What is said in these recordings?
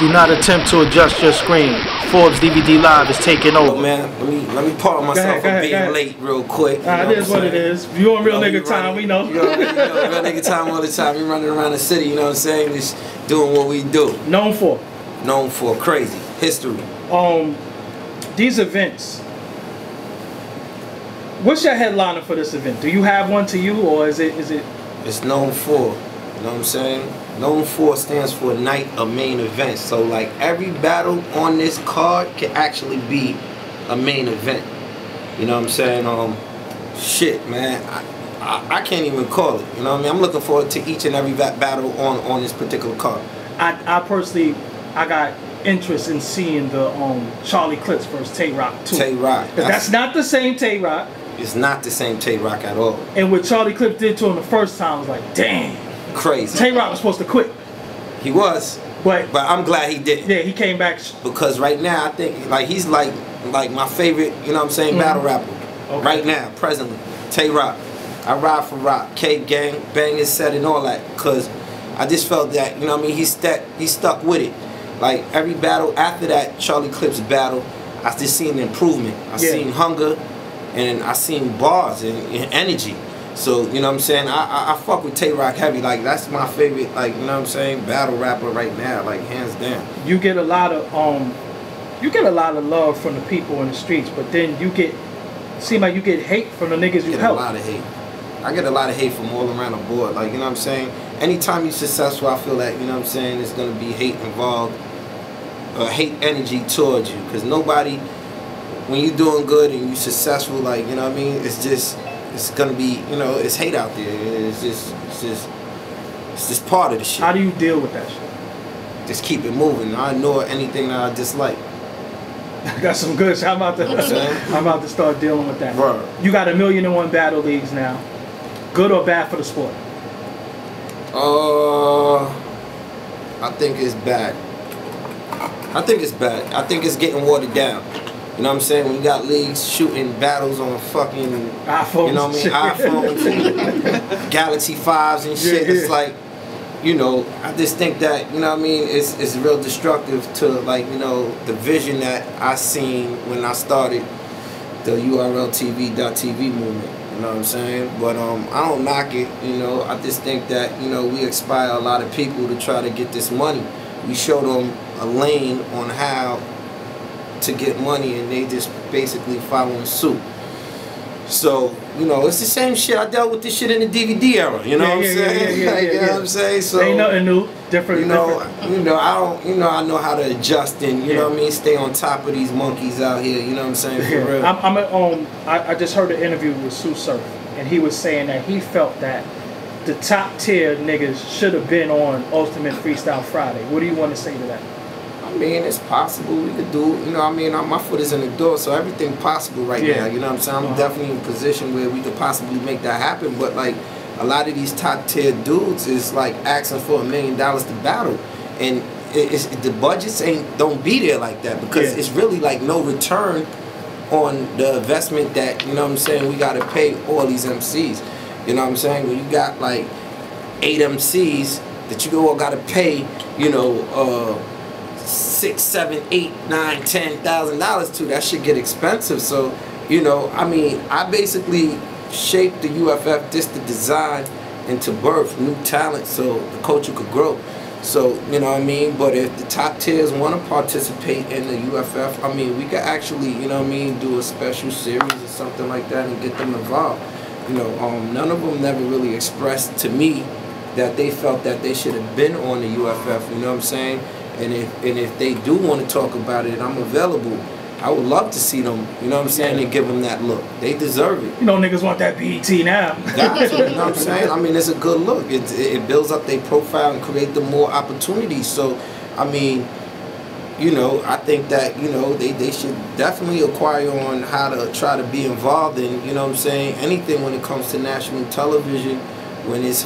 Do not attempt to adjust your screen. Forbes DVD Live is taking over. Oh, man, let me pardon myself for being late real quick. It is what it is. You on real nigga time, we know. You know, real nigga time all the time. We running around the city, you know what I'm saying? Just doing what we do. Known for. Known for crazy history. These events. What's your headliner for this event? Do you have one to you, or is it? It's known for. You know what I'm saying? Known for stands for night of main events. So like every battle on this card can actually be a main event. You know what I'm saying? Shit, man. I can't even call it. You know what I mean? I'm looking forward to each and every battle on this particular card. I personally, I got interest in seeing the Charlie Clips versus Tay-Rock too. Tay-Rock. That's not the same Tay-Rock. It's not the same Tay-Rock at all. And what Charlie Clips did to him the first time was like, damn. Crazy. Tay-Rock was supposed to quit. He was. But I'm glad he didn't. Yeah, he came back. Because right now, I think like he's like my favorite, you know what I'm saying, battle rapper. Okay. Right now, presently. Tay-Rock. I ride for Rock. Cave Gang, Bangers Set and all that. Because I just felt that, you know what I mean, he stuck with it. Like every battle after that Charlie Clips battle, I just seen improvement. I seen hunger and I seen bars and energy. So, you know what I'm saying, I fuck with Tay-Rock heavy. Like that's my favorite, like, you know what I'm saying, battle rapper right now, like hands down. You get a lot of love from the people in the streets, but then you get hate from the niggas you help. A lot of hate. I get a lot of hate from all around the board. Like, you know what I'm saying? Anytime you're successful, I feel like, you know what I'm saying, there's gonna be hate involved. Hate energy towards you, because nobody, when you're doing good and you're successful, like, you know what I mean, it's gonna be, you know, it's hate out there. It's just part of the shit. How do you deal with that shit? Just keep it moving. I ignore anything that I dislike. Got some good shit. I'm about to start dealing with that. Right. You got 1,000,001 battle leagues now. Good or bad for the sport? I think it's bad. I think it's bad. I think it's getting watered down. You know what I'm saying? When you got leagues shooting battles on fucking iPhones, you know what I mean? iPhones, Galaxy 5s and shit. It's like, you know, I just think that, you know what I mean, it's real destructive to, like, you know, the vision that I seen when I started the URLTV.TV movement. You know what I'm saying? But I don't knock it, you know. I just think that, you know, we inspire a lot of people to try to get this money. We show them a lane on how to get money, and they just basically following suit. So, you know, it's the same shit. I dealt with this shit in the DVD era. You know what I'm saying? You know what I'm saying? So ain't nothing new, different. You know, I know how to adjust and you know what I mean, stay on top of these monkeys out here. You know what I'm saying? For real. I just heard an interview with Sue Surf, and he was saying that he felt that the top tier niggas should have been on Ultimate Freestyle Friday. What do you want to say to that? I mean, it's possible we could do, you know, I mean, my foot is in the door, so everything possible right now, you know what I'm saying? I'm definitely in a position where we could possibly make that happen, but like, a lot of these top tier dudes is like asking for $1 million to battle, and the budgets don't be there like that, because it's really like no return on the investment that, you know what I'm saying, we gotta pay all these MCs. You know what I'm saying? When you got like 8 MCs that you all gotta pay, you know, $6, $7, $8, $9, $10,000 to, that shit get expensive. So, you know, I mean, I basically shaped the UFF just to design and to birth new talent so the culture could grow. So, you know what I mean? But if the top tiers want to participate in the UFF, I mean, we could actually, you know what I mean, do a special series or something like that and get them involved. You know, none of them never really expressed to me that they felt that they should have been on the UFF, you know what I'm saying? And if they do want to talk about it, I'm available. I would love to see them, you know what I'm saying, and give them that look. They deserve it. You know niggas want that BET now. Got to, you know what I'm saying? I mean, it's a good look. It builds up their profile and create them more opportunities. So, I mean, you know, I think that, you know, they should definitely acquire on how to try to be involved in, you know what I'm saying, anything when it comes to national television, when it's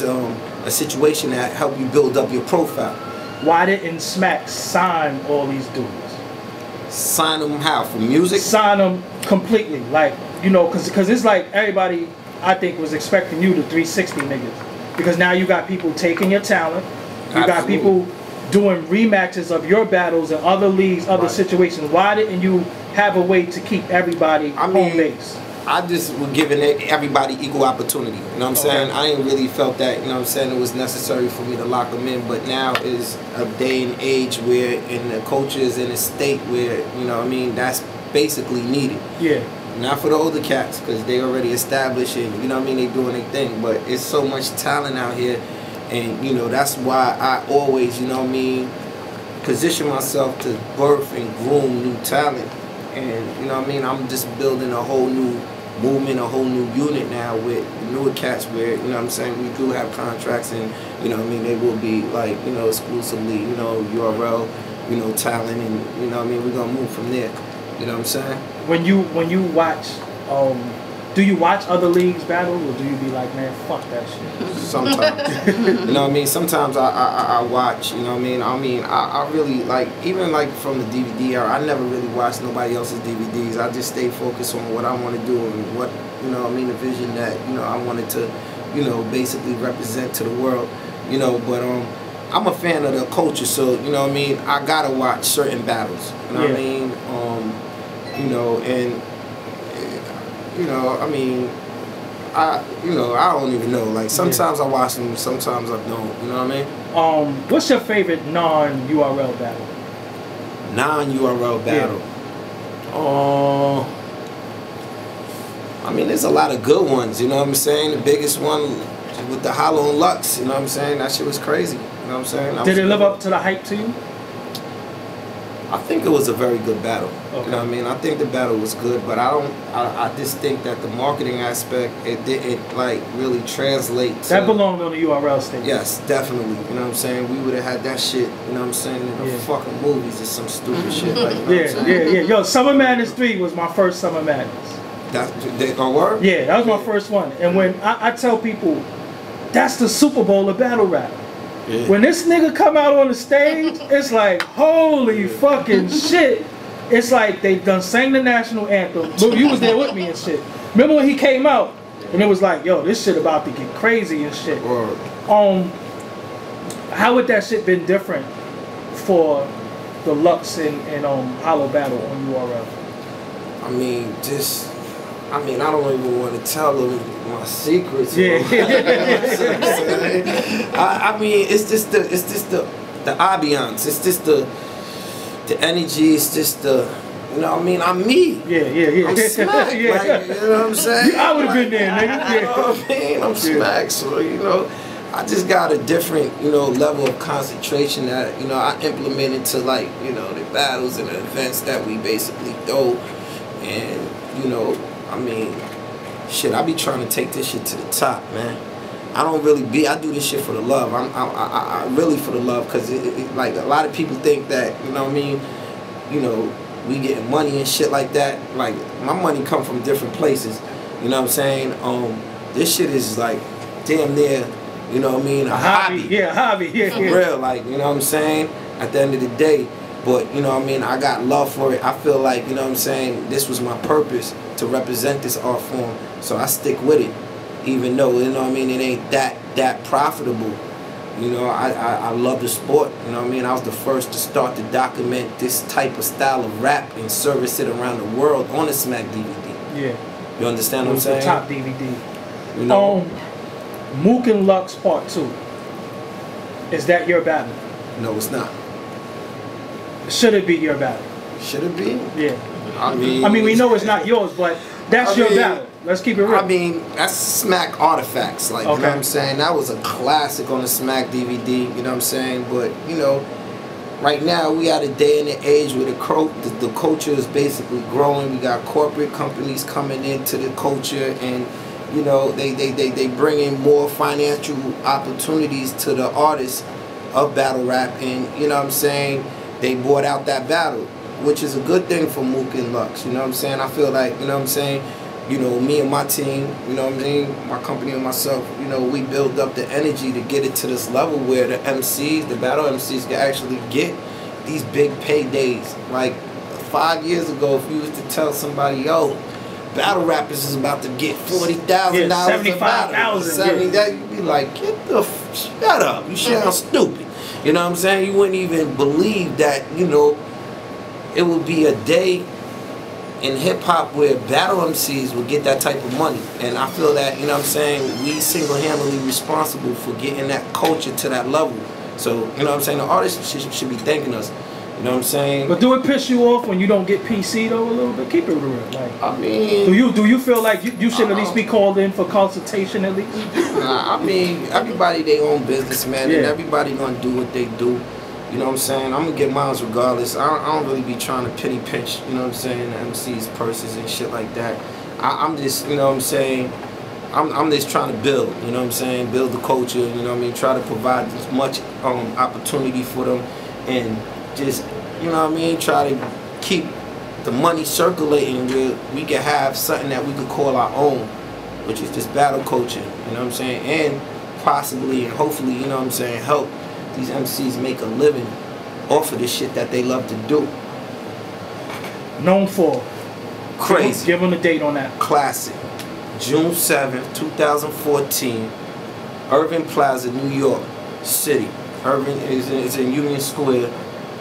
a situation that help you build up your profile. Why didn't Smack sign all these dudes? Sign them how? For music? Sign them completely. Like, you know, because it's like everybody, I think, was expecting you to 360 niggas. Because now you got people taking your talent. You got people doing rematches of your battles in other leagues, other situations? Why didn't you have a way to keep everybody home base? I just was giving everybody equal opportunity. You know what I'm saying? I ain't really felt that, you know what I'm saying, it was necessary for me to lock them in. But now is a day and age where, in the coaches in a state where, you know what I mean, that's basically needed. Yeah. Not for the older cats, because they already established and, you know what I mean, they doing their thing. But it's so much talent out here. And, you know, that's why I always, you know what I mean, position myself to birth and groom new talent. And, you know what I mean, I'm just building a whole new movement, a whole new unit now with newer cats where, you know what I'm saying, we do have contracts and, you know what I mean, they will be like, you know, exclusively, you know, URL, you know, talent, and, you know what I mean, we're going to move from there. You know what I'm saying? When you watch, do you watch other leagues battle, or do you be like, man, fuck that shit? Sometimes. You know what I mean? Sometimes I watch, you know what I mean? I really, like, even like from the DVD era, I never really watched nobody else's DVDs. I just stay focused on what I want to do and what, you know what I mean, the vision that, you know, I wanted to, you know, basically represent to the world, you know, but I'm a fan of the culture, so, you know what I mean, I gotta watch certain battles, you know what I mean? You know, and, you know, I mean, I don't even know. Like, sometimes I watch them, sometimes I don't, you know what I mean? What's your favorite non-URL battle? Non-URL battle? I mean, there's a lot of good ones, you know what I'm saying? The biggest one with the Hollow and Lux, you know what I'm saying? That shit was crazy, you know what I'm saying? Did it live up to the hype to you? I think it was a very good battle. Okay. You know what I mean? I think the battle was good, but I just think that the marketing aspect, it didn't like really translate to, that belonged on the URL stage. Yes, definitely. You know what I'm saying? We would have had that shit, you know what I'm saying, in the fucking movies or some stupid shit like, you know what I'm saying? Yeah. Yo, Summer Madness 3 was my first Summer Madness. That word? Yeah, that was my first one. And when I tell people, that's the Super Bowl of battle rap. Yeah. When this nigga come out on the stage, it's like, holy fucking shit. It's like they done sang the national anthem. But you was there with me and shit. Remember when he came out? And it was like, yo, this shit about to get crazy and shit. How would that shit been different for the Lux and Hollow battle on URL? I mean, I don't even want to tell them my secrets. Yeah. I mean, it's just the ambiance. It's just the energy. It's just the, you know what I mean? I'm me. Yeah. I'm smacked. Yeah. Like, you know what I'm saying? I would have been there, nigga. You know what I mean? I'm smacked. So, you know, I just got a different, you know, level of concentration that, you know, I implement into, like, you know, the battles and the events that we basically throw. And, you know, I mean, shit, I be trying to take this shit to the top, man. I don't really I do this shit for the love. I really for the love, because like, a lot of people think that, you know what I mean, you know, we getting money and shit like that. Like, my money come from different places, you know what I'm saying? This shit is like damn near, you know what I mean, a hobby. Yeah, hobby. Yeah, for real, like, you know what I'm saying? At the end of the day, but, you know what I mean, I got love for it. I feel like, you know what I'm saying, this was my purpose, to represent this art form. So I stick with it, even though, you know what I mean, it ain't that profitable. You know, I love the sport, you know what I mean? I was the first to start to document this type of style of rap and service it around the world on a Smack DVD. Yeah. You understand what I'm saying? The top DVD. You know? Mook and Lux Part 2. Is that your battle? No, it's not. Should it be your battle? Should it be? Yeah. I mean, we know it's not yours, but that's your battle. Let's keep it real. I mean, that's Smack artifacts. Like, you know what I'm saying? That was a classic on the Smack DVD, you know what I'm saying? But, you know, right now we at a day and an age where the culture is basically growing. We got corporate companies coming into the culture, and, you know, they bring in more financial opportunities to the artists of battle rap, and, you know what I'm saying, they bought out that battle, which is a good thing for Mook and Lux, you know what I'm saying? I feel like, you know what I'm saying, you know, me and my team, you know what I mean, my company and myself, you know, we build up the energy to get it to this level where the MCs, the battle MCs, can actually get these big paydays. Like, 5 years ago, if you was to tell somebody, yo, battle rappers is about to get $40,000 $75,000. you'd be like, shut up, you sound stupid. You know what I'm saying? You wouldn't even believe that, you know, it would be a day in hip-hop where battle MCs would get that type of money. And I feel that, you know what I'm saying, we single-handedly responsible for getting that culture to that level. So, you know what I'm saying, the artists should be thanking us. You know what I'm saying? But do it piss you off when you don't get PC though a little bit? Keep it real. Like, I mean, do you feel like you should at least be called in for consultation at least? I mean, everybody their own business, man, and everybody gonna do what they do. You know what I'm saying? I'm gonna get mine regardless. I don't really be trying to penny pinch, you know what I'm saying, MC's purses and shit like that. I'm just, you know what I'm saying, I'm just trying to build, you know what I'm saying, build the culture, you know what I mean, try to provide as much opportunity for them, and just, you know what I mean, try to keep the money circulating where we can have something that we could call our own, which is this battle culture, you know what I'm saying, and possibly and hopefully, you know what I'm saying, help these MCs make a living off of the shit that they love to do. Known for. Crazy. Give them a date on that. Classic. June 7th, 2014. Irving Plaza, New York City. Irving is in Union Square.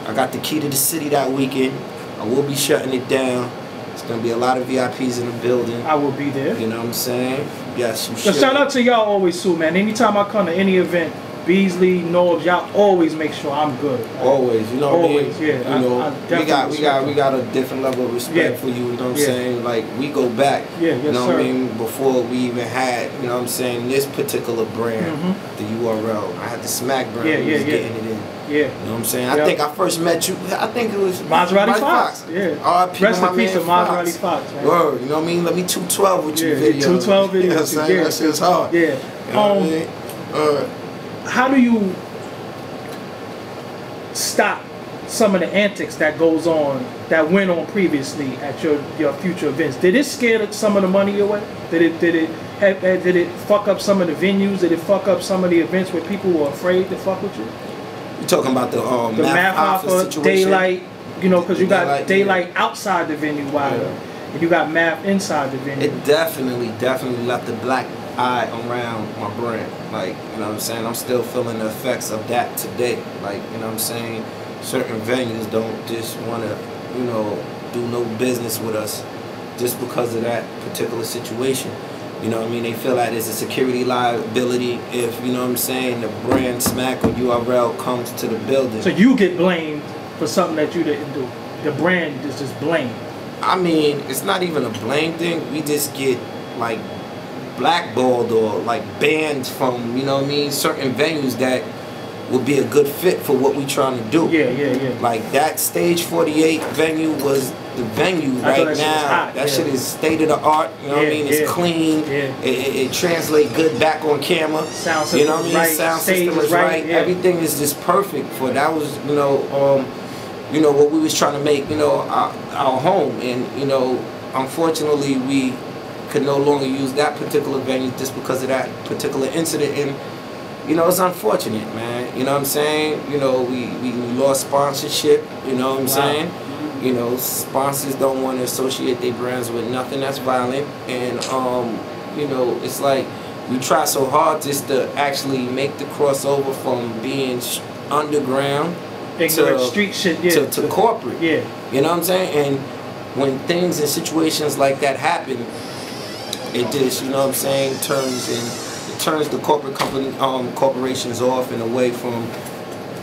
I got the key to the city that weekend. I will be shutting it down. It's going to be a lot of VIPs in the building. I will be there. You know what I'm saying? Yes, you should. Shout out to y'all always too, man. Anytime I come to any event, Beasley, Norbs, y'all always make sure I'm good. Like, always, you know what I mean? Yeah. You know, we got a different level of respect for you, you know what I'm saying? Like, we go back, you know what I mean, before we even had, you know what I'm saying, this particular brand, the URL. I had the Smack brand, we was getting it in. You know what I'm saying? I think I first met you, I think it was Maserati Fox. Rest in peace of Maserati Fox. Word, you know what I mean? Let me 212 with you video. 212 videos. You know what I'm saying? That shit's hard. Yeah. You know what I mean? How do you stop some of the antics that goes on, that went on previously at your future events? Did it scare some of the money away? Did it fuck up some of the venues? Did it fuck up some of the events where people were afraid to fuck with you? You talking about the Math Hoffa, Daylyt, you know, because you got Daylyt outside the venue, and you got Math inside the venue. It definitely left a black eye around my brand. Like, you know what I'm saying? I'm still feeling the effects of that today. Like, you know what I'm saying? Certain venues don't just want to, you know, do no business with us just because of that particular situation. You know what I mean? They feel like there's a security liability if, you know what I'm saying, the brand Smack or URL comes to the building. So you get blamed for something that you didn't do. The brand is just blamed. I mean, it's not even a blame thing. We just get, like, blackballed or like banned from, you know what I mean, certain venues that would be a good fit for what we trying to do. Yeah. Like that Stage 48 venue was the venue right now. That shit is state of the art, you know what I mean? It's clean. It translates good back on camera. Sound system, you know what I mean? Sound system is right. Everything is just perfect for that was, you know, what we was trying to make, you know, our home. And, you know, unfortunately we could no longer use that particular venue just because of that particular incident, and you know, it's unfortunate, man. You know what I'm saying? You know, we lost sponsorship, you know what I'm saying? You know, sponsors don't want to associate their brands with nothing that's violent, and you know, it's like we try so hard just to actually make the crossover from being underground to street shit, to corporate. You know what I'm saying? And when things and situations like that happen, it just, you know what I'm saying, turns the corporate corporations off and away from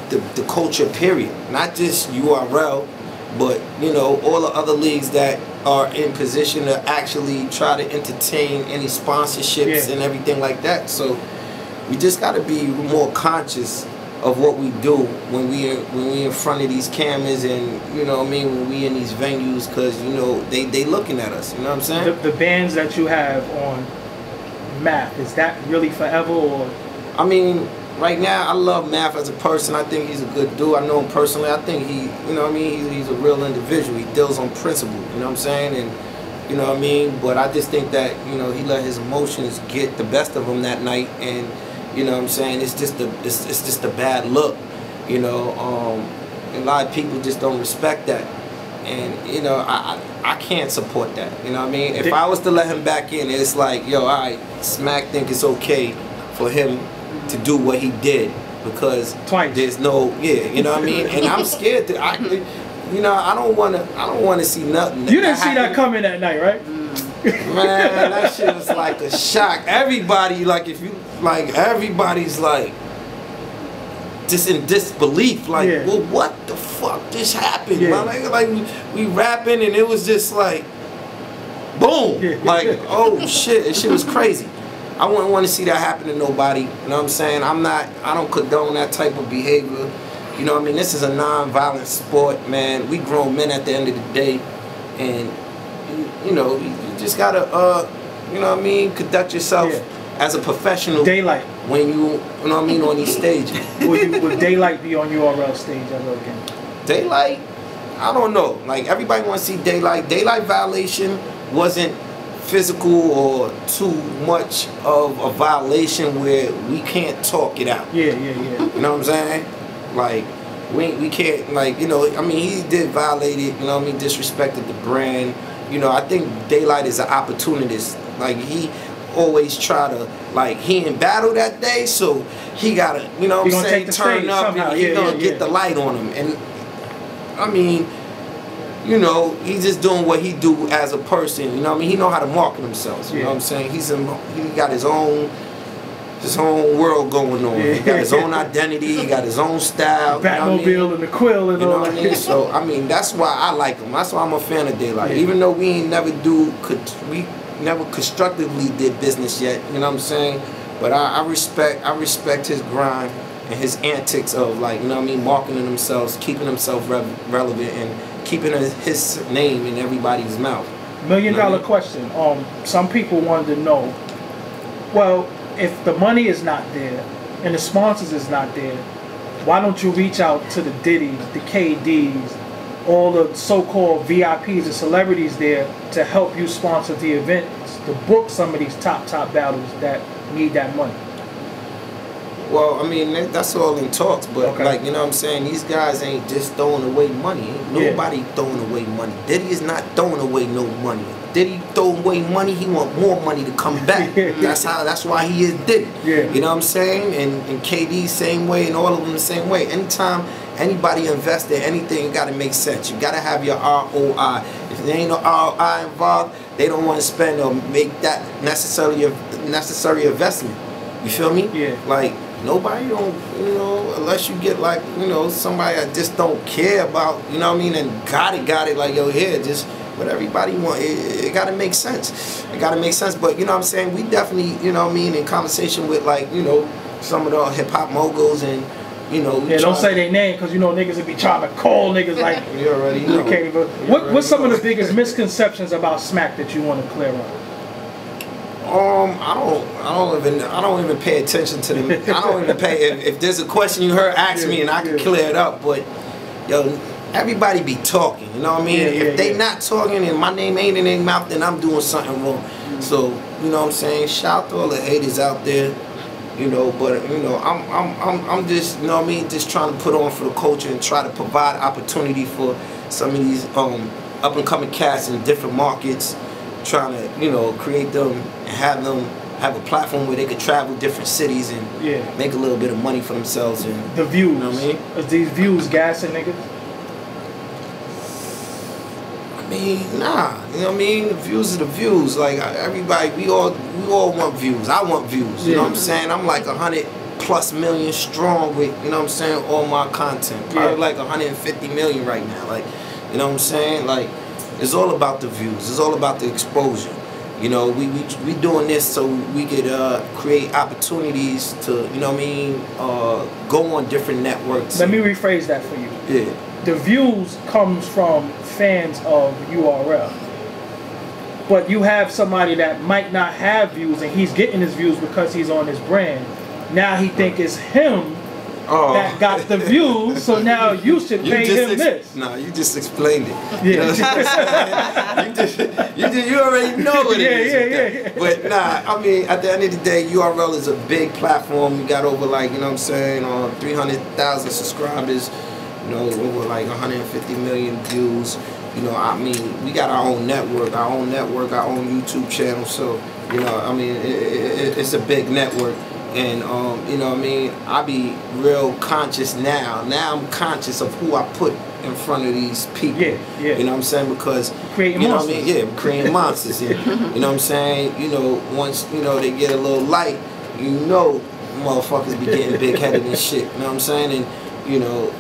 the culture, period. Not just URL, but, you know, all the other leagues that are in position to actually try to entertain any sponsorships and everything like that. So we just got to be more conscious of what we do when we in front of these cameras, and you know what I mean, when we in these venues, because you know they looking at us, you know what I'm saying? The bands that you have on Math, is that really forever? Or I mean, right now I love Math as a person. I think he's a good dude. I know him personally. I think he, you know what I mean, he's a real individual. He deals on principle, you know what I'm saying? And you know what I mean, but I just think that, you know, he let his emotions get the best of him that night, and you know what I'm saying, it's just a bad look, you know. A lot of people just don't respect that, and you know, I can't support that, you know what I mean. If I was to let him back in, it's like, yo, alright, Smack think it's okay for him to do what he did, because twice. There's no, you know what I mean? And I'm scared to, you know, I don't want to see nothing. You didn't see that coming that night, right? Man, that shit was like a shock. Everybody, like, everybody's like, just in disbelief, like, well, what the fuck just happened? Like we rapping, and it was just like, boom, like, oh shit, this shit was crazy. I wouldn't want to see that happen to nobody. You know what I'm saying? I don't condone that type of behavior. You know what I mean? This is a non-violent sport, man. We grown men at the end of the day, and you know, you just gotta, you know what I mean, conduct yourself as a professional. Daylyt. When you know what I mean, on these stages. Would Daylyt be on URL stage ever again? Daylyt, I don't know. Like, everybody wants to see Daylyt. Daylyt violation wasn't physical or too much of a violation where we can't talk it out. You know what I'm saying? Like, we can't, like, you know, I mean, he did violate it, you know what I mean, disrespected the brand. You know, I think Daylyt is an opportunist. Like, he always try to, like, he in battle that day, so he gotta, you know what I'm saying, turn up somehow. And he gonna get the light on him. And I mean, you know, he's just doing what he do as a person. You know what I mean? He know how to market himself. You know what I'm saying? He got his own world going on. He got his own identity. He got his own style. Batmobile, you know, and the quill and all that. You know what I mean? So I mean, that's why I like him. That's why I'm a fan of Daylyt. Even though we ain't never never constructively did business yet. You know what I'm saying? But I respect his grind and his antics of, like, you know what I mean, marketing themselves, keeping himself relevant, and keeping his name in everybody's mouth. $1 million question. Some people wanted to know, well, if the money is not there and the sponsors is not there, why don't you reach out to the Diddy's, the KD's, all the so-called VIPs and celebrities there to help you sponsor the events, to book some of these top battles that need that money? Well, I mean, that's all in talks, but like, you know what I'm saying, these guys ain't just throwing away money. Ain't nobody throwing away money. Diddy is not throwing away no money. Diddy throwing away money, he want more money to come back. That's why he is Diddy. You know what I'm saying? And KD same way, and all of them the same way. Anytime anybody invest in anything, it gotta make sense. You gotta have your ROI. If there ain't no ROI involved, they don't want to spend or make that necessary investment. You feel me? Like, nobody don't, you know, unless you get, like, you know, somebody that just don't care about, you know what I mean, and got it, like, yo, here, just what everybody want. It got to make sense. It got to make sense. But, you know what I'm saying, we definitely, you know what I mean, in conversation with, like, you know, some of the hip-hop moguls, and, you know. Don't say their name, because, you know, niggas would be trying to call niggas like. You already know. What's some of the biggest misconceptions about Smack that you want to clear up? I don't even pay attention to them. I don't even pay. If there's a question you heard, ask me and I can clear it up. But yo, everybody be talking. You know what I mean? If they not talking and my name ain't in their mouth, then I'm doing something wrong. So you know what I'm saying? Shout to all the haters out there. You know, but you know, I'm just, you know what I mean, just trying to put on for the culture and try to provide opportunity for some of these up and coming cats in different markets. Trying to, you know, create them and have a platform where they could travel different cities and make a little bit of money for themselves. And the views, you know what I mean? Is these views gassing niggas? I mean, nah. You know what I mean? The views are the views. Like, everybody, we all want views. I want views. You know what I'm saying? I'm like 100+ million strong with, you know what I'm saying, all my content. Probably like 150 million right now. Like, you know what I'm saying? Like, it's all about the views. It's all about the exposure. You know, we doing this so we could create opportunities to, you know what I mean, go on different networks. Let me rephrase that for you. The views comes from fans of URL. But you have somebody that might not have views and he's getting his views because he's on his brand. Now he think it's him that got the views, so now you should pay him this. Nah, you just explained it. You know what I'm saying? You already know what it is. But nah, I mean, at the end of the day, URL is a big platform. We got over, like, you know what I'm saying, 300,000 subscribers, you know, over like 150 million views. You know, I mean, we got our own network, our own YouTube channel. So, you know, I mean, it's a big network. And you know what I mean, I be real conscious now. Now I'm conscious of who I put in front of these people. Yeah, yeah. You know what I'm saying? Because creating you know monsters. what I mean? Yeah, creating monsters. Yeah. You know what I'm saying? You know, once you know they get a little light, you know motherfuckers be getting big headed and shit. You know what I'm saying? And you know,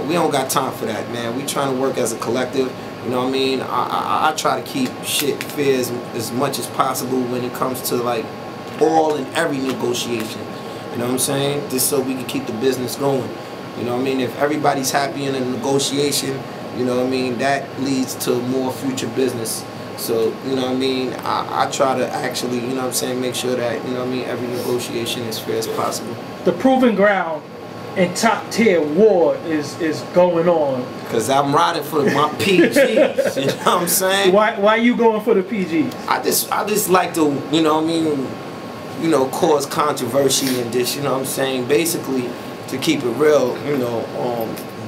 we don't got time for that, man. We trying to work as a collective. You know what I mean? I try to keep shit fair as much as possible when it comes to like all and every negotiation. You know what I'm saying? Just so we can keep the business going. You know what I mean? If everybody's happy in a negotiation, you know what I mean, that leads to more future business. So, you know what I mean, I try to actually, you know what I'm saying, make sure that, you know what I mean, every negotiation is fair as possible. The proving ground and top tier war is going on. Because I'm riding for my PGs, you know what I'm saying? Why you going for the PGs? I just like to, you know what I mean, you know, cause controversy and this, you know what I'm saying? Basically, to keep it real, you know,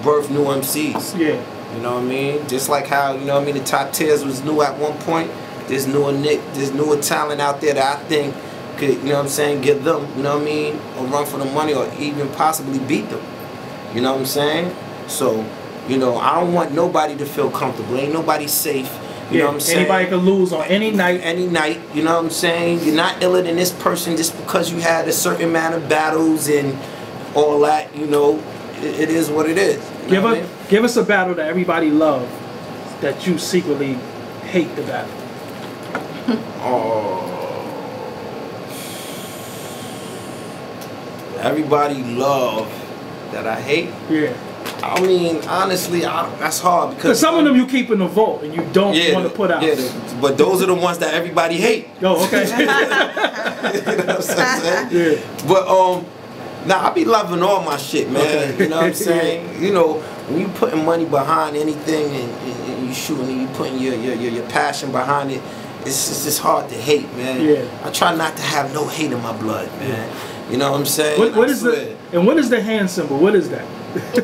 birth new MCs. Yeah. You know what I mean? Just like how, you know what I mean, the top tiers was new at one point. There's newer talent out there that I think could, you know what I'm saying, give them, you know what I mean, a run for the money or even possibly beat them. You know what I'm saying? So, you know, I don't want nobody to feel comfortable. Ain't nobody safe. You know what I'm saying? Anybody can lose on any night. Any night, you know what I'm saying? You're not iller than this person just because you had a certain amount of battles and all that, you know. It is what it is. You know Give us a battle that everybody loves that you secretly hate the battle. Everybody love that I hate. Yeah. I mean, honestly, that's hard because some of them you keep in the vault and you don't want to put out. Yeah, but those are the ones that everybody hate. Oh, okay. You know what I'm saying? Yeah. But nah, I be loving all my shit, man. Okay. You know what I'm saying? You know, when you putting money behind anything and you shooting and you putting your passion behind it, it's just hard to hate, man. Yeah. I try not to have no hate in my blood, man. Yeah. You know what I'm saying? What is the hand symbol? What is that?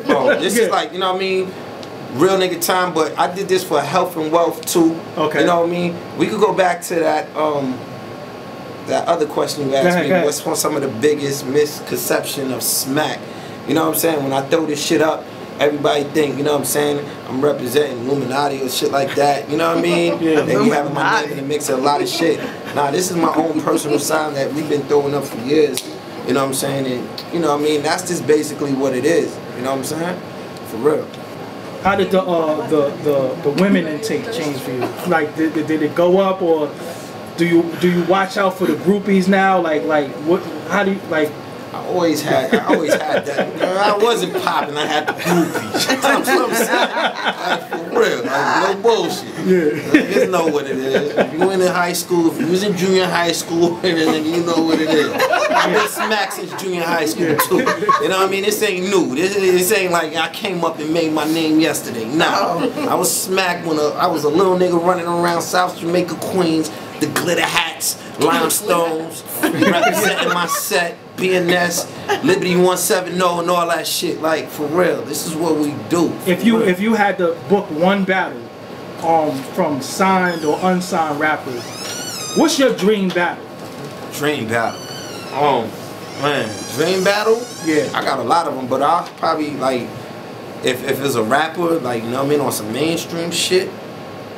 Oh, this is like, you know what I mean? Real nigga time, but I did this for health and wealth too. Okay. You know what I mean? We could go back to that that other question you asked me. What's some of the biggest misconception of smack? You know what I'm saying? When I throw this shit up, everybody think, you know what I'm saying, I'm representing Illuminati or shit like that. You know what I mean? Yeah. And you having my name in the mix of a lot of shit. Nah, this is my own personal sign that we've been throwing up for years. You know what I'm saying? And you know what I mean? That's just basically what it is. You know what I'm saying? For real. How did the women intake change for you? Like, did it go up, or do you watch out for the groupies now? Like what? How do you like? I always had that. I wasn't popping. I had the groupies. You know what I'm saying? Like, for real, like no bullshit. Yeah. You just know what it is. If you went in high school, if you was in junior high school, then you know what it is. I've been smacked since junior high school too. You know what I mean? This ain't new. This ain't like I came up and made my name yesterday. Nah, I was smacked when I was a little nigga running around South Jamaica, Queens. The glitter hats, limestones, representing my set, BNS, Liberty 170 and all that shit. Like, for real, this is what we do. If you had to book one battle from signed or unsigned rappers, what's your dream battle? Dream battle? Man, dream battle? Yeah. I got a lot of them, but I'll probably, like, if it's a rapper, like, you know what I mean, on some mainstream shit,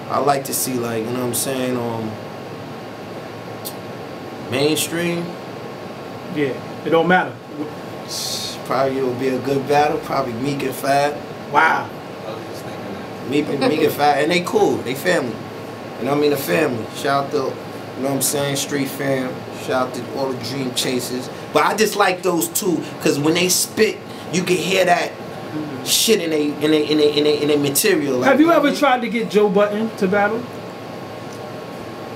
I like to see, like, you know what I'm saying, mainstream. Yeah, it don't matter. Probably it'll be a good battle. Probably Meek and Fab. Wow. Meek and Fab, and they cool. They family. You know what I mean? A family. Shout out to, you know what I'm saying, Street Fam. Shout out to all the Dream Chasers. But I just like those two because when they spit, you can hear that shit in a material. Like, have you ever tried to get Joe Budden to battle?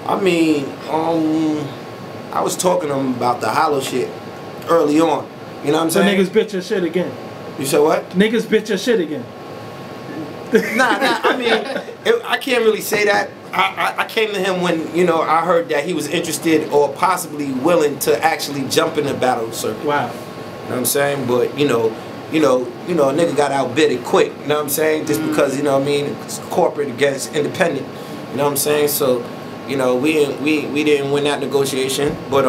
I mean, I was talking to him about the hollow shit early on. You know what I'm saying? So niggas bitch your shit again. You said what? Niggas bitch your shit again. Nah, I mean, I can't really say that. I came to him when, you know, I heard that he was interested or possibly willing to actually jump in the battle circuit. Wow. You know what I'm saying? But, you know, a nigga got outbidded quick. You know what I'm saying? Just because, you know what I mean, it's corporate against independent. You know what I'm saying? So, you know, we didn't win that negotiation, but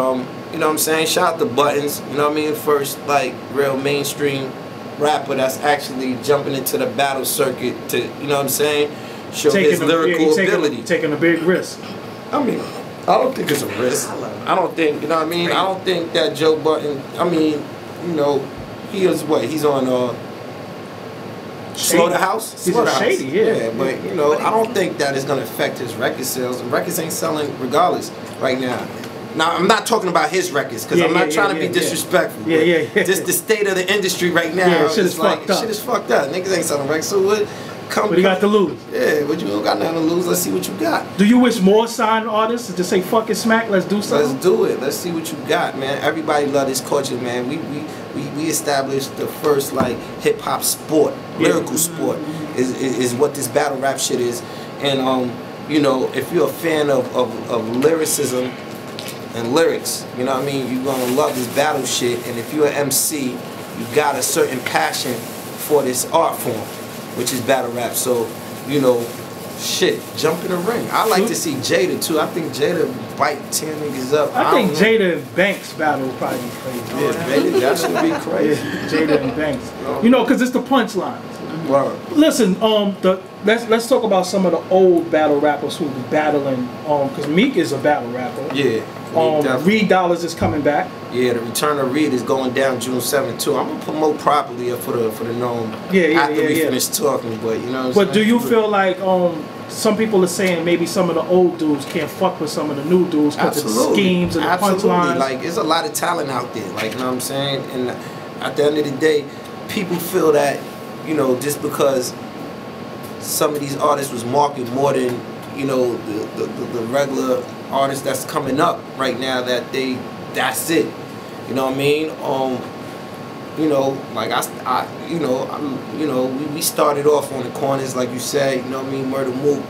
You know what I'm saying? Shout out to Buttons. You know what I mean? First, like, real mainstream rapper that's actually jumping into the battle circuit to, you know what I'm saying, show his lyrical ability. Taking a big risk. I mean, I don't think it's a risk. I don't think, you know what I mean? I don't think that Joe Budden, I mean, you know, he is what? He's on Slaughterhouse? He's shady, yeah. But, you know, I don't think that is going to affect his record sales. The records ain't selling regardless right now. Now, I'm not talking about his records, because I'm not trying to be disrespectful. Just the state of the industry right now. Yeah, shit is fucked up. Shit is fucked up. Niggas ain't selling records. So what? What you got to lose? Yeah, but you don't got nothing to lose. Let's see what you got. Do you wish more signed artists to just say fuck it, smack, let's do something? Let's do it. Let's see what you got, man. Everybody love this culture, man. We established the first like hip hop sport, lyrical sport, is what this battle rap shit is. And you know, if you're a fan of lyricism and lyrics, you know what I mean, you're gonna love this battle shit. And if you're an MC, you got a certain passion for this art form, which is battle rap. So, you know, shit, jump in the ring. I like to see Jada too. I think Jada bite 10 niggas up. I think Jada and Banks battle would probably be crazy. Yeah, that should be crazy. Yeah, Jada and Banks. You know, because it's the punchlines. Wow. Listen, let's talk about some of the old battle rappers who be battling. Because Meek is a battle rapper. Yeah. Reed Dollars is coming back. Yeah, the return of Reed is going down June 7th too. I'm gonna promote properly for the NOME. After we finish talking, but you know. But do you feel like some people are saying maybe some of the old dudes can't fuck with some of the new dudes because of the schemes and the punchlines? Like, there's a lot of talent out there. Like, you know what I'm saying? And at the end of the day, people feel that, you know, just because some of these artists was marketed more than, you know, the regular artists that's coming up right now, that's it. You know what I mean? You know, like we started off on the corners, like you said, you know what I mean, Murder Mook,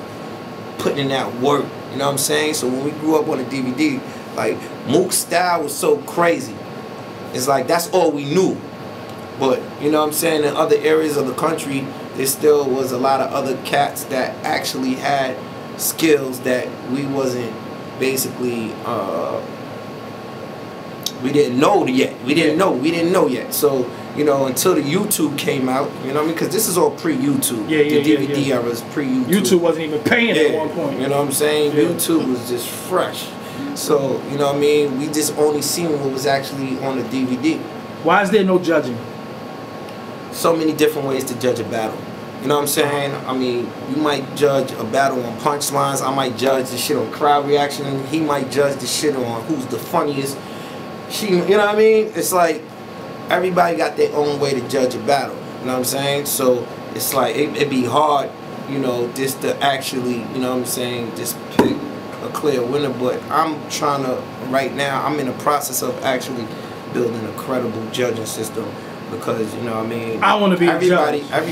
putting in that work, you know what I'm saying? So when we grew up on the DVD, like, Mook's style was so crazy. It's like, that's all we knew. But, you know what I'm saying, in other areas of the country, there still was a lot of other cats that actually had skills that we wasn't basically, we didn't know yet. We didn't know yet. So, you know, until the YouTube came out, you know what I mean? Because this is all pre-YouTube. The DVD era is pre-YouTube. YouTube wasn't even paying at one point. You know what I'm saying? YouTube was just fresh. So, you know what I mean? We just only seen what was actually on the DVD. Why is there no judging? So many different ways to judge a battle. You know what I'm saying? I mean, you might judge a battle on punchlines. I might judge the shit on crowd reaction. He might judge the shit on who's the funniest. You know what I mean? It's like everybody got their own way to judge a battle. You know what I'm saying? So it's like it'd be hard, you know, just to actually, you know what I'm saying, just pick a clear winner. But I'm trying to, right now, I'm in the process of actually building a credible judging system. Because, you know what I mean, I want to be everybody, I'm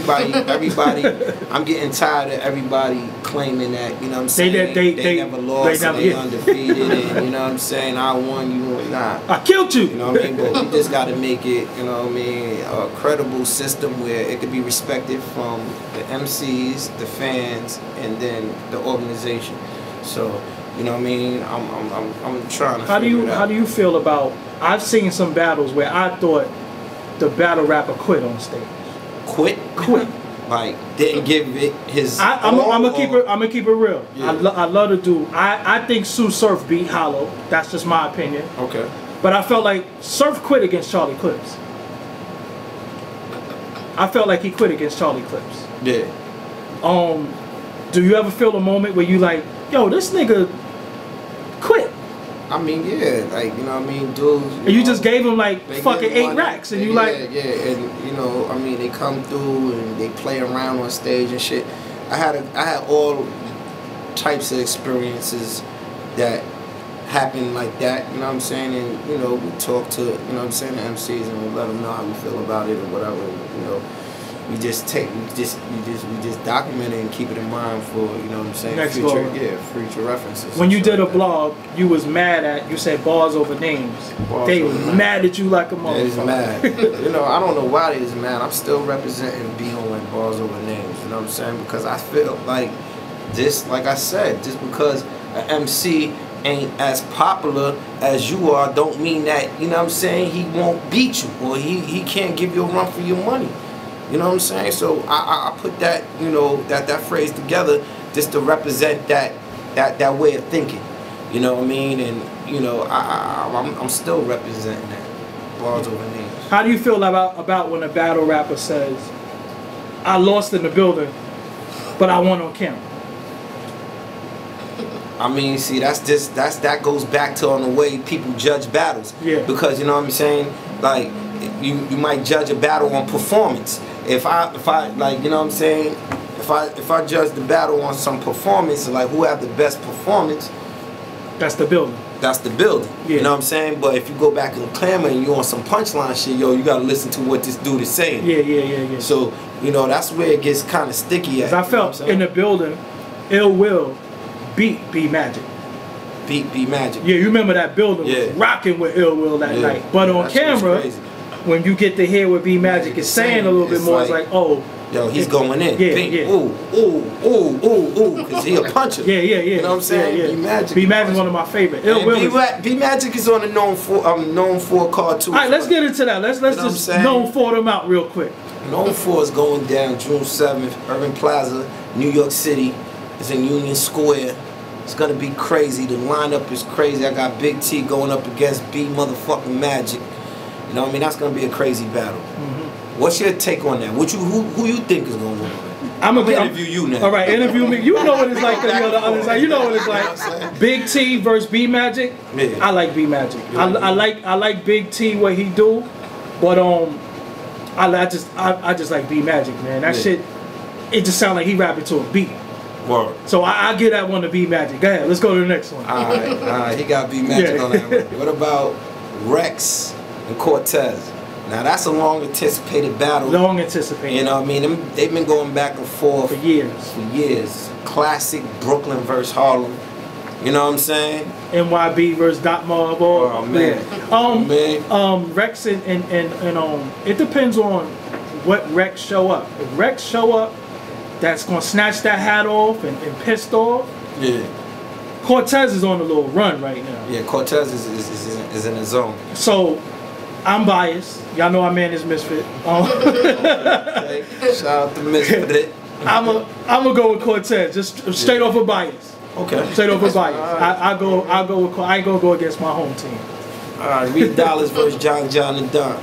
getting tired of everybody claiming that, you know what I'm saying, they never lost, they undefeated, and, you know what I'm saying, I won, you won, nah. I killed you. You know what I mean, but we just got to make it, you know what I mean, a credible system where it could be respected from the MCs, the fans, and then the organization. So, you know what I mean, I'm trying to figure it out. How do you feel about, I've seen some battles where I thought the battle rapper quit on stage. Quit? Like, didn't give it his I'm gonna keep it real. Yeah. I love the dude. I think Sue Surf beat Hollow. That's just my opinion. Okay. But I felt like Surf quit against Charlie Clips. I felt like he quit against Charlie Clips. Yeah. Do you ever feel a moment where you like, yo, this nigga quit? I mean, yeah, like, you know what I mean, dudes. And you just gave him like fucking 8 racks, and you like. Yeah, and you know, I mean, they come through and they play around on stage and shit. I had all types of experiences that happened like that, you know what I'm saying, and you know, we talk to, you know what I'm saying, the MCs, and we let them know how we feel about it or whatever, you know. We just document it and keep it in mind for, you know what I'm saying, future references. When you did a blog, you was mad at, you said bars over names. They was mad at you like a motherfucker. They was mad. You know, I don't know why they was mad. I'm still representing B.O. bars over names, you know what I'm saying, because I feel like this, like I said, just because an MC ain't as popular as you are, don't mean that, you know what I'm saying, he won't beat you, or he can't give you a run for your money. You know what I'm saying? So I put that, you know, that phrase together just to represent that way of thinking. You know what I mean? And you know, I'm still representing that. Bars over names. How do you feel about when a battle rapper says, "I lost in the building, but I won on camera"? I mean, see, that goes back to on the way people judge battles. Yeah. Because you know what I'm saying, like you might judge a battle on performance. If I like, you know what I'm saying, if I judge the battle on some performance, like who have the best performance, that's the building. That's the building. Yeah. You know what I'm saying? But if you go back and clamor and you on some punchline shit, yo, you gotta listen to what this dude is saying. Yeah. So, you know, that's where it gets kind of sticky. I felt in the building, Ill Will beat B Magic. Beat B Magic. Yeah, you remember that building was rocking with Ill Will that night. But on camera, when you get to hear what B Magic is saying a little bit more, it's like, oh, yo, he's going in. Yeah. Ooh, because he a puncher. Yeah. You know what I'm saying? Yeah. B Magic. B Magic is one of my favorite. B Magic is on the known for card too. All right, let's get into that. Let's just known for them out real quick. Known for is going down June 7th, Urban Plaza, New York City. It's in Union Square. It's gonna be crazy. The lineup is crazy. I got Big T going up against B motherfucking Magic. You know what I mean? That's gonna be a crazy battle. What's your take on that? Who you think is gonna win? I'm gonna interview you now. All right, interview me. You know what it's like on the other side. You know what it's like. Big T versus B Magic. Yeah. I like B Magic. I like Big T what he do, but I just like B Magic, man. That shit, it just sounds like he rapping to a beat. Word. So I give that one to B Magic. Go ahead, let's go to the next one. All right. He got B Magic on that one. What about Rex and Cortez? Now that's a long anticipated battle. Long anticipated. You know what I mean? They've been going back and forth for years. Classic Brooklyn versus Harlem. You know what I'm saying? NYB versus Dot Mob. Oh man. Rex and it depends on what Rex show up. If Rex show up, that's gonna snatch that hat off and pissed off. Yeah. Cortez is on a little run right now. Yeah, Cortez is in his zone. So I'm biased. Y'all know our man is Misfit. Okay. Shout out to Misfit. I'm gonna go with Cortez, just straight off of bias. Okay. Straight off of bias. I'll go with. I ain't gonna go against my home team. All right. Reed Dollars versus John and Don.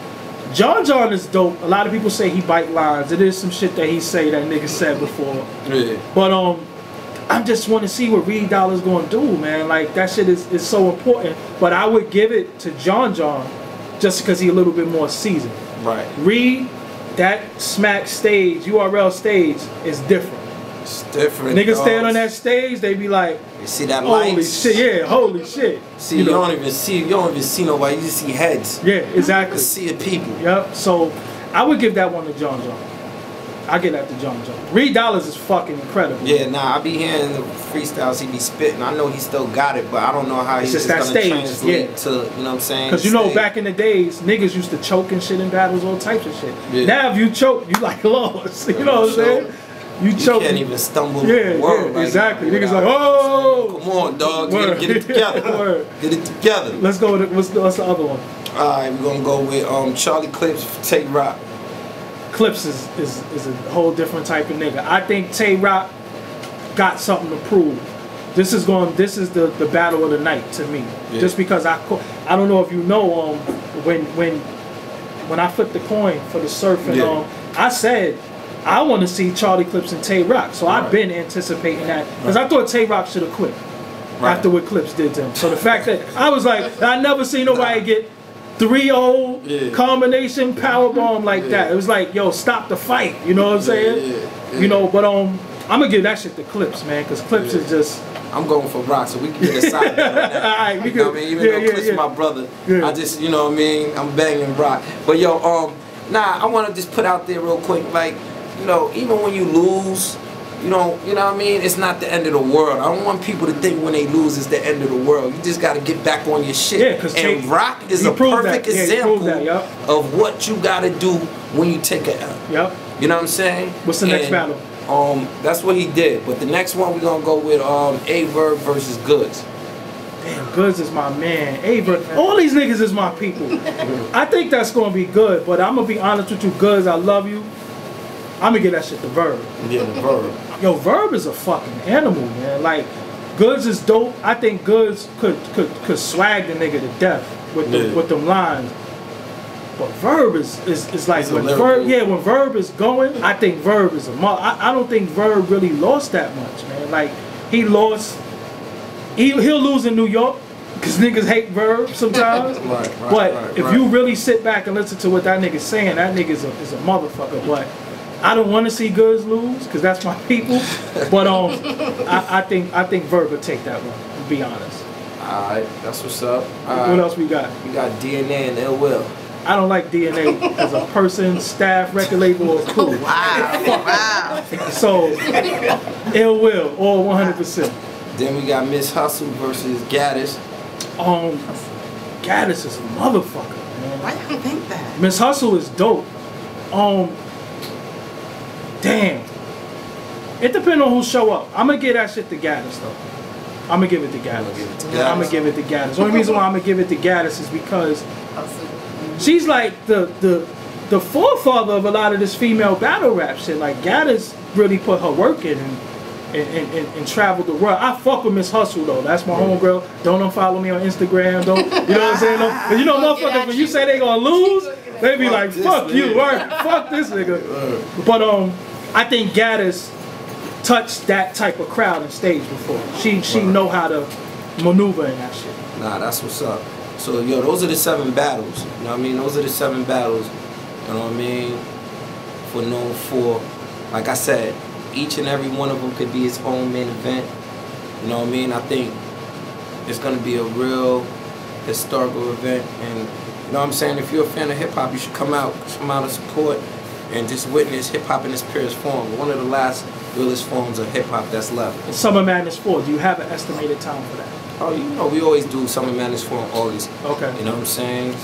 John is dope. A lot of people say he bite lines. It is some shit that he say that nigga said before. Yeah. But I just want to see what Reed Dollar's gonna do, man. Like that shit is so important. But I would give it to John just because he a little bit more seasoned. Right. Reed, that smack stage, URL stage is different. It's different. Niggas stand on that stage, they be like, you see that holy lights? shit, yeah, holy shit. See, you don't even see nobody, you just see heads. Yeah, exactly. A sea of people. Yep. So I would give that one to John. I give that to John. Reed Dollars is fucking incredible. Yeah, nah, I be hearing the freestyles he be spitting. I know he still got it, but I don't know how he's just gonna translate to, you know what I'm saying? Because you know, back in the days, niggas used to choke and shit in battles, all types of shit. Yeah. Now if you choke, you like lost. You know what I'm saying? You choke. Can't even stumble. Yeah, like, exactly. Niggas like, oh! Come on, dog. Get it together. Get it together. Let's go with what's the other one? Alright, we're gonna go with Charlie Clips for Tay Rock. Clips is a whole different type of nigga. I think Tay Rock got something to prove. This is the battle of the night to me. Yeah. Just because I don't know if you know when I flipped the coin for the surf and I said I want to see Charlie Clips and Tay Rock. So I've been anticipating that because I thought Tay Rock should have quit after what Clips did to him. So the fact that I was like, I never seen nobody get 3-0 combination powerbomb like that. It was like, yo, stop the fight. You know what I'm saying? You know, but I'm gonna give that shit to Clips, man, because Clips is just. I'm going for Rock, so we can get a side bet on that. All right, we you know what I mean? Even though Clips is my brother, I just, you know what I mean? I'm banging Rock. But yo, I want to just put out there real quick, like, you know, even when you lose, you know what I mean? It's not the end of the world. I don't want people to think when they lose it's the end of the world. You just got to get back on your shit. And Rock is a perfect example of what you got to do when you take a L. Yep. You know what I'm saying? What's the next battle? That's what he did. But the next one we're going to go with A-Verb versus Goods. damn, Goods is my man. Aver, all these niggas is my people. I think that's gonna be good, but I'm gonna be honest with you, Goods, I love you. I'm gonna get that shit to Verb. Yeah, the Verb. Yo, Verb is a fucking animal, man. Like, Goods is dope. I think Goods could swag the nigga to death with them lines. But Verb is like when Verb is going, I think Verb is a mother. I don't think Verb really lost that much, man. Like he lost, he'll lose in New York because niggas hate Verb sometimes. But if you really sit back and listen to what that nigga's saying, that nigga is a motherfucker. But I don't want to see Goods lose because that's my people. But I think Verb would take that one. To be honest. All right, that's what's up. What else we got? We got DNA and Ill Will. I don't like DNA as a person, staff, record label, or crew. Wow. So, Ill Will, all 100%. Then we got Miss Hustle versus Gaddis. Gaddis is a motherfucker, man. Why do you think that? Miss Hustle is dope. Damn. It depends on who show up. I'm gonna give that shit to Gaddis though. I'm gonna give it to Gaddis. I'm gonna give it to Gaddis. The only reason why I'm gonna give it to Gaddis is because she's like the forefather of a lot of this female battle rap shit. Like Gaddis really put her work in and traveled the world. I fuck with Miss Hustle though. That's my homegirl. Don't unfollow me on Instagram. Don't, you know what I'm saying? But you know, motherfuckers, when you say they gonna lose, they be like, fuck you, fuck this nigga. But I think Gaddis touched that type of crowd and stage before. She know how to maneuver in that shit. Nah, that's what's up. So yo, those are the 7 battles. You know what I mean? Those are the 7 battles. You know what I mean? For NOME 4. Like I said, each and every one of them could be its own main event. You know what I mean? I think it's gonna be a real historical event, and you know what I'm saying? If you're a fan of hip hop, you should come out and support and just witness hip hop in its purest form. One of the last realest forms of hip hop that's left. And Summer Madness 4, do you have an estimated time for that? Oh, you know, we always do Summer Madness 4 in August. Okay. You know what I'm saying?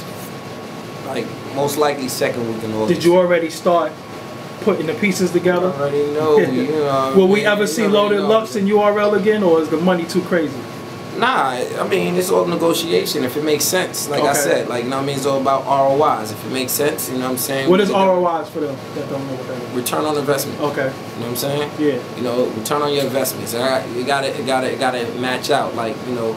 Like, most likely second week in August. Did you already start putting the pieces together? I already know. You know, will we ever see Loaded Lux in URL again, or is the money too crazy? Nah, I mean, it's all negotiation if it makes sense. Like I said, like, you know what I mean? It's all about ROIs. If it makes sense, you know what I'm saying? What is ROIs for them that don't know what that is? Return on investment. Okay. You know what I'm saying? Yeah. You know, return on your investments. All right? It gotta match out. Like, you know,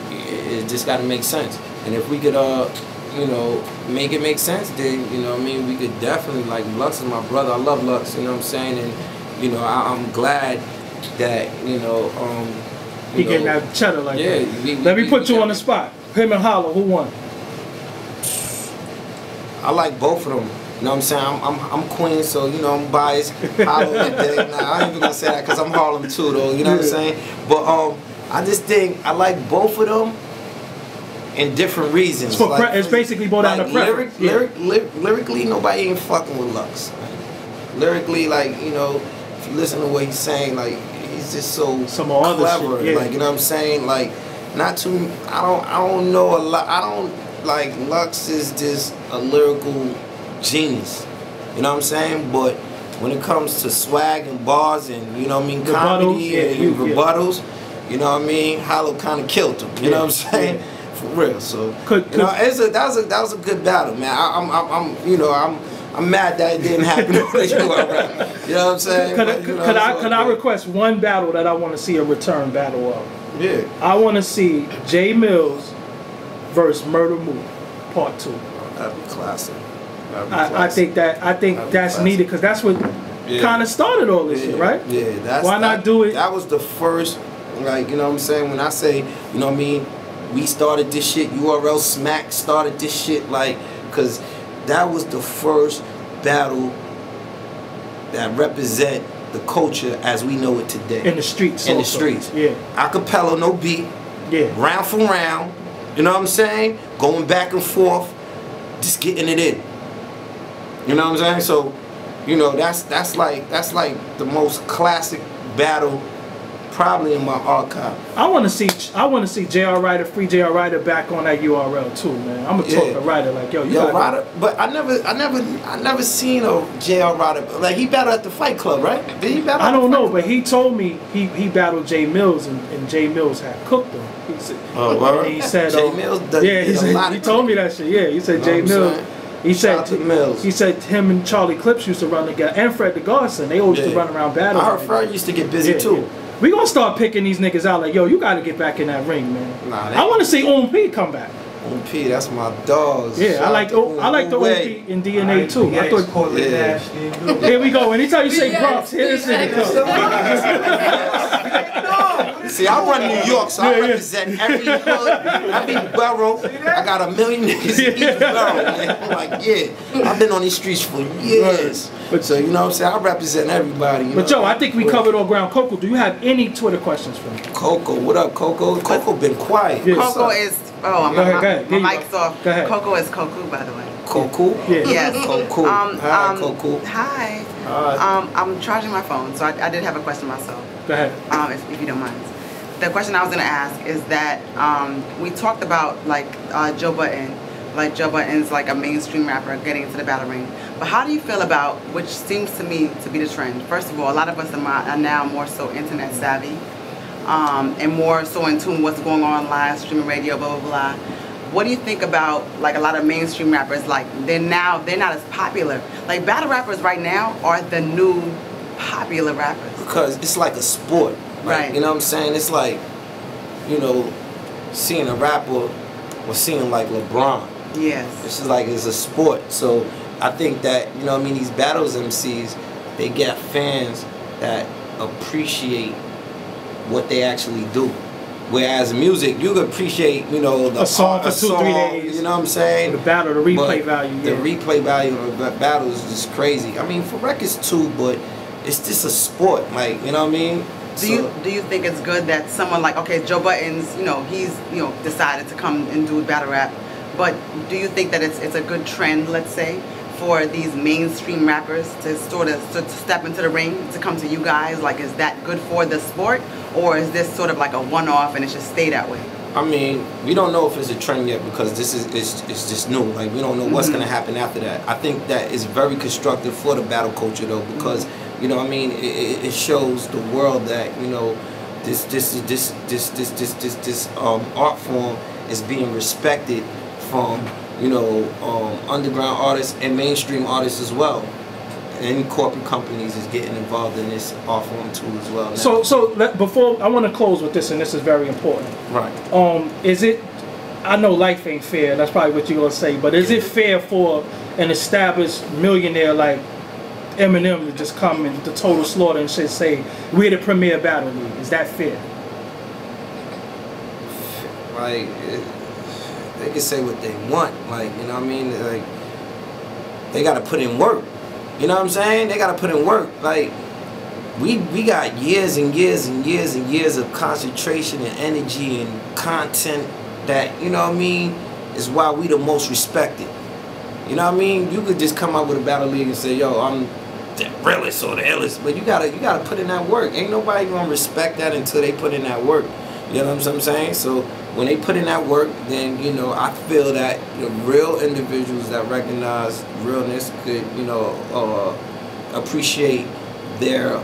it just gotta make sense. And if we could, you know, make it make sense, then, you know what I mean, we could definitely, like, Lux is my brother. I love Lux, you know what I'm saying? And, you know, I'm glad that, you know, he getting that cheddar like that. Yeah. Let me put you on the spot. Him and Hollow, who won? I like both of them. You know what I'm saying? I'm Queens, so, you know, I'm biased. Hollow today. Nah, I ain't even gonna say that because I'm Harlem too, though. You know what I'm saying? But I just think I like both of them in different reasons. It's, it's basically both down to preference. Lyrically, nobody ain't fucking with Lux. Lyrically, like, you know, if you listen to what he's saying, like, he's just so clever. Shit, yeah. Like, you know what I'm saying? Like, not too. I don't know a lot. I don't like Lux is just a lyrical genius. You know what I'm saying? But when it comes to swag and bars and, you know what I mean, comedy and rebuttals, you know what I mean, Hollow kind of killed him. You know what I'm saying? For real. So you know, that was a good battle, man. I'm mad that it didn't happen. You know what I'm saying? Could I request one battle that I want to see a return battle of? Yeah. I want to see J Mills versus Murder Mook Part 2. That'd be classic. I think that's needed because that's what kind of started all this shit, right? Yeah. Why not do it? That was the first, like, you know what I'm saying? When I say, you know what I mean, we started this shit, URL Smack started this shit, like, because that was the first battle that represent the culture as we know it today. In the streets. In the streets. Yeah. Acapella, no beat. Yeah. Round for round. You know what I'm saying? Going back and forth. Just getting it in. You know what I'm saying? So, you know, that's like the most classic battle probably in my archive. I want to see J.R. Ryder, free J.R. Ryder back on that URL too, man. I'm gonna talk to Ryder like, yo, you got Ryder. But I never seen a J.R. Ryder. Like he battled at the Fight Club, right? Did he battle? I don't know, but he told me he battled Jay Mills and Jay Mills had cooked him. He said, he said, Jay Mills. He told me that shit. Yeah, he said Jay Mills. He said him and Charlie Clips used to run together, and Fred the Godson. They always used to run around battles. I heard Fred used to get busy too. Yeah. We gonna start picking these niggas out like, yo, you gotta get back in that ring, man. Nah, I want to see P come back. P, that's my dogs. Yeah, I like the P in DNA too. I thought, here we go. Anytime you say props, here this nigga comes. See, I run New York, so I represent every hood, every borough. I got a million niggas in each borough, man. I'm like, I've been on these streets for years. But so, you know what I'm saying? I represent everybody. But Joe, I think we covered all ground. Coco, do you have any Twitter questions for me? Coco, what up, Coco? Coco been quiet. Coco is, my mic's off. Go ahead. Coco is Coco, by the way. Coco? Yeah. Yes. Coco. Hi, Coco. Hi. I'm charging my phone, so I did have a question myself. Go ahead. If you don't mind. The question I was going to ask is that we talked about like Joe Budden. Like Joe Budden's like a mainstream rapper getting into the battle ring. But how do you feel about, which seems to me to be the trend? First of all, a lot of us are now more so internet savvy and more so in tune with what's going on live, streaming radio, blah, blah, blah. What do you think about like a lot of mainstream rappers? Like they're not as popular. Like battle rappers right now are the new popular rappers. Because it's like a sport. Right. You know what I'm saying? It's like, you know, seeing a rapper or seeing like LeBron. Yes. It's just like it's a sport. So I think that, you know what I mean, these battles MCs, they get fans that appreciate what they actually do. Whereas music, you could appreciate, you know, a song for 2-3 days. You know what I'm saying? The battle, the replay value. The replay value of the battle is just crazy. I mean, for records too, but it's just a sport. Like, you know what I mean? Do you think it's good that someone like, okay, Joe Budden's, you know, he's, you know, decided to come and do battle rap, but do you think that it's a good trend, let's say, for these mainstream rappers to sort of step into the ring, to come to you guys? Like, is that good for the sport, or is this sort of like a one-off and it should stay that way? I mean, we don't know if it's a trend yet because this is it's just new. Like, we don't know what's going to happen after that. I think that is very constructive for the battle culture though, because you know what I mean, it shows the world that, you know, this art form is being respected from, you know, underground artists and mainstream artists as well. And corporate companies is getting involved in this art form too as well now. So before, I want to close with this, and this is very important. Right. Is it, I know life ain't fair, that's probably what you're going to say, but is it fair for an established millionaire like Eminem to just come and the total slaughter and shit, say, we're the premier battle league? Is that fair? Like, they can say what they want, like, you know what I mean? Like, they got to put in work. You know what I'm saying? They got to put in work. Like, we got years and years and years and years of concentration and energy and content that, you know what I mean, is why we the most respected. You know what I mean? You could just come out with a battle league and say, yo, I'm the realest or the illest, but you gotta put in that work. Ain't nobody gonna respect that until they put in that work. You know what I'm saying? So when they put in that work, then, you know, I feel that the real individuals that recognize realness could, you know, appreciate their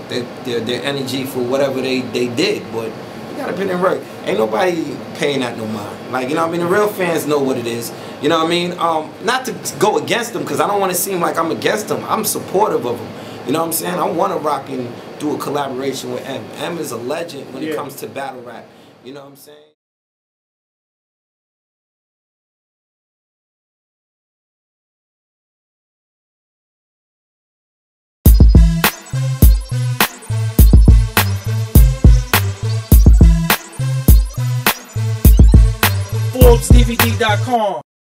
energy for whatever they did. But you gotta put in work. Ain't nobody paying that no mind. Like, you know what I mean? The real fans know what it is. You know what I mean? Not to go against them, because I don't want to seem like I'm against them. I'm supportive of them. You know what I'm saying? I want to rock and do a collaboration with M. M is a legend when it comes to battle rap. You know what I'm saying? ForbesDVD.com